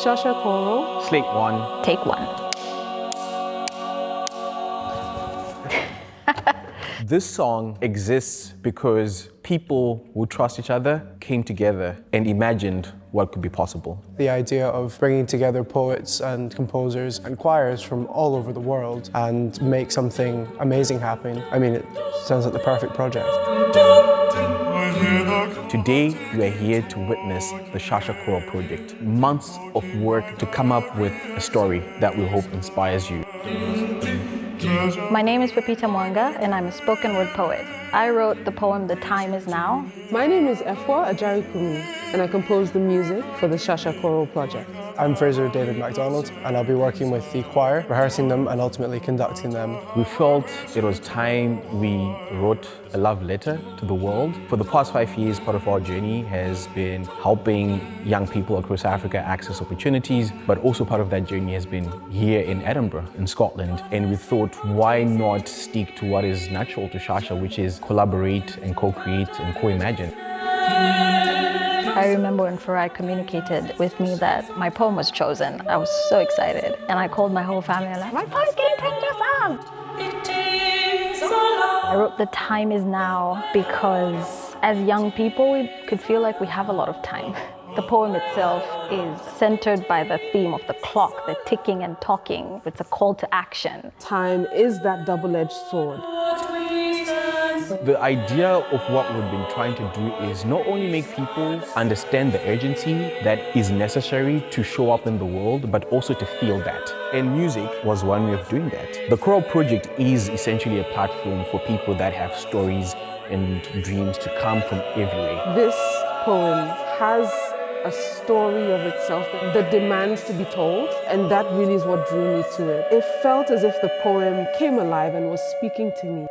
Shasha Choral. Slate 1. Take 1. This song exists because people who trust each other came together and imagined what could be possible. The idea of bringing together poets and composers and choirs from all over the world and make something amazing happen. I mean, it sounds like the perfect project. Today, we are here to witness the Shasha Choral project. Months of work to come up with a story that we hope inspires you. My name is Pepita Mwanga, and I'm a spoken word poet. I wrote the poem The Time Is Now. My name is Efua, Agyare-Kumi, and I composed the music for the Shasha Choral project. I'm Fraser Macdonald, and I'll be working with the choir, rehearsing them and ultimately conducting them. We felt it was time we wrote a love letter to the world. For the past 5 years, part of our journey has been helping young people across Africa access opportunities, but also part of that journey has been here in Edinburgh, in Scotland. And we thought, why not stick to what is natural to Shasha, which is collaborate and co-create and co-imagine. I remember when Farai communicated with me that my poem was chosen. I was so excited. And I called my whole family and like, my poem's getting picked just up! I wrote The Time Is Now because as young people, we could feel like we have a lot of time. The poem itself is centered by the theme of the clock, the ticking and talking. It's a call to action. Time is that double-edged sword. The idea of what we've been trying to do is not only make people understand the urgency that is necessary to show up in the world, but also to feel that. And music was one way of doing that. The Choral project is essentially a platform for people that have stories and dreams to come from everywhere. This poem has a story of itself that demands to be told, and that really is what drew me to it. It felt as if the poem came alive and was speaking to me.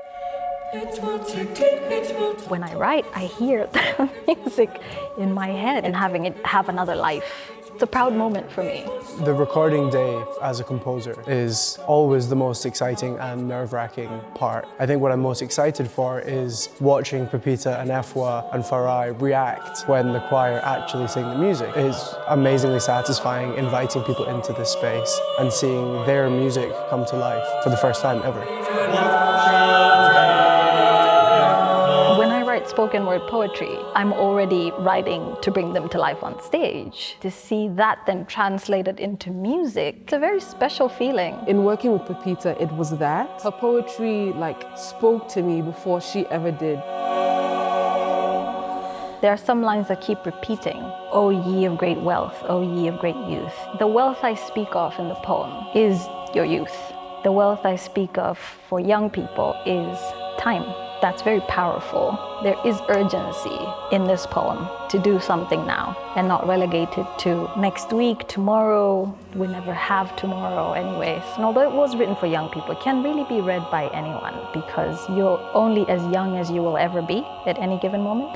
When I write, I hear the music in my head and having it have another life. It's a proud moment for me. The recording day as a composer is always the most exciting and nerve-wracking part. I think what I'm most excited for is watching Pepita and Efua and Farai react when the choir actually sing the music. It's amazingly satisfying inviting people into this space and seeing their music come to life for the first time ever. Spoken word poetry, I'm already writing to bring them to life on stage. To see that then translated into music, it's a very special feeling. In working with Pepita, it was that. Her poetry spoke to me before she ever did. There are some lines that keep repeating. O ye of great wealth, O ye of great youth. The wealth I speak of in the poem is your youth. The wealth I speak of for young people is time. That's very powerful. There is urgency in this poem to do something now and not relegated to next week, tomorrow. We never have tomorrow anyways. And although it was written for young people, it can really be read by anyone because you're only as young as you will ever be at any given moment.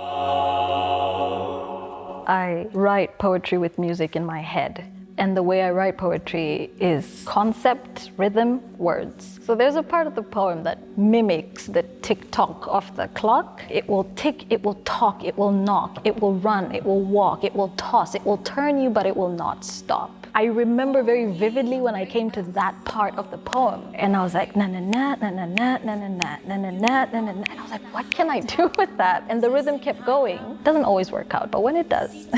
I write poetry with music in my head. And the way I write poetry is concept, rhythm, words. So there's a part of the poem that mimics the tick-tock of the clock. It will tick, it will talk, it will knock, it will run, it will walk, it will toss, it will turn you, but it will not stop. I remember very vividly when I came to that part of the poem, and I was like, na na na na na na na na na na na na na na, and I was like, what can I do with that? And the rhythm kept going. It doesn't always work out, but when it does,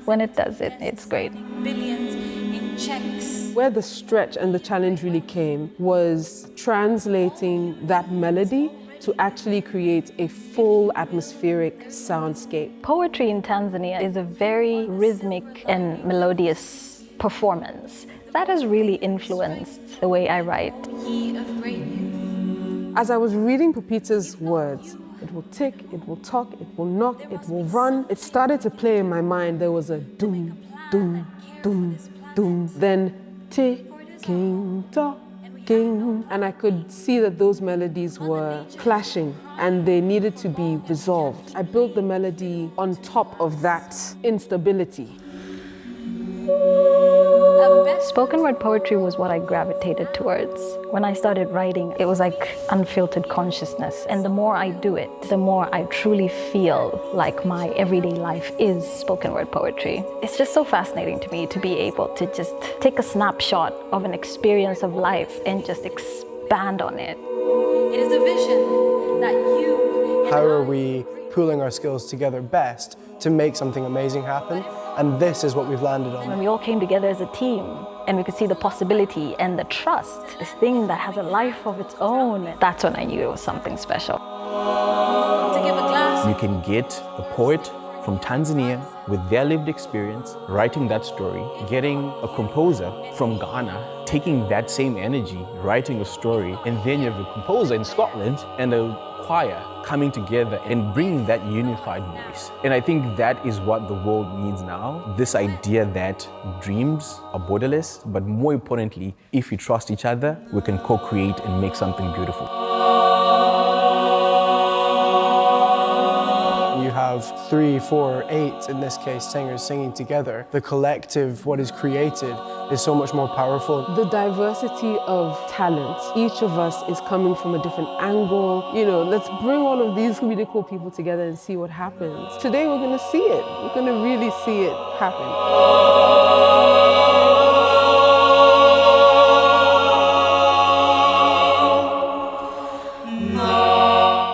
when it does, it's great. Billions in checks. Where the stretch and the challenge really came was translating that melody to actually create a full atmospheric soundscape. Poetry in Tanzania is a very rhythmic and melodious performance. That has really influenced the way I write. As I was reading Pepita's words, it will tick, it will talk, it will knock, it will run. It started to play in my mind. There was a doom, doom, doom, doom. Then ticking, talking. And I could see that those melodies were clashing and they needed to be resolved. I built the melody on top of that instability. Spoken word poetry was what I gravitated towards. When I started writing, it was like unfiltered consciousness. And the more I do it, the more I truly feel like my everyday life is spoken word poetry. It's just so fascinating to me to be able to just take a snapshot of an experience of life and just expand on it. It is a vision that you... How are we pooling our skills together best to make something amazing happen? And this is what we've landed on. When we all came together as a team and we could see the possibility and the trust, this thing that has a life of its own, that's when I knew it was something special. To give a glass. You can get a poet from Tanzania with their lived experience, writing that story, getting a composer from Ghana, taking that same energy, writing a story, and then you have a composer in Scotland and a choir coming together and bringing that unified voice. And I think that is what the world needs now. This idea that dreams are borderless, but more importantly, if we trust each other, we can co-create and make something beautiful. You have 3, 4, 8, in this case, singers singing together. The collective, what is created, is so much more powerful. The diversity of talent. Each of us is coming from a different angle. You know, let's bring all of these really cool people together and see what happens. Today we're gonna see it. We're gonna really see it happen.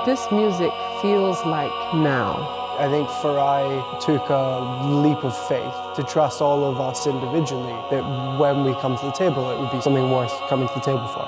This music feels like now. I think Farai took a leap of faith to trust all of us individually that when we come to the table, it would be something worth coming to the table for.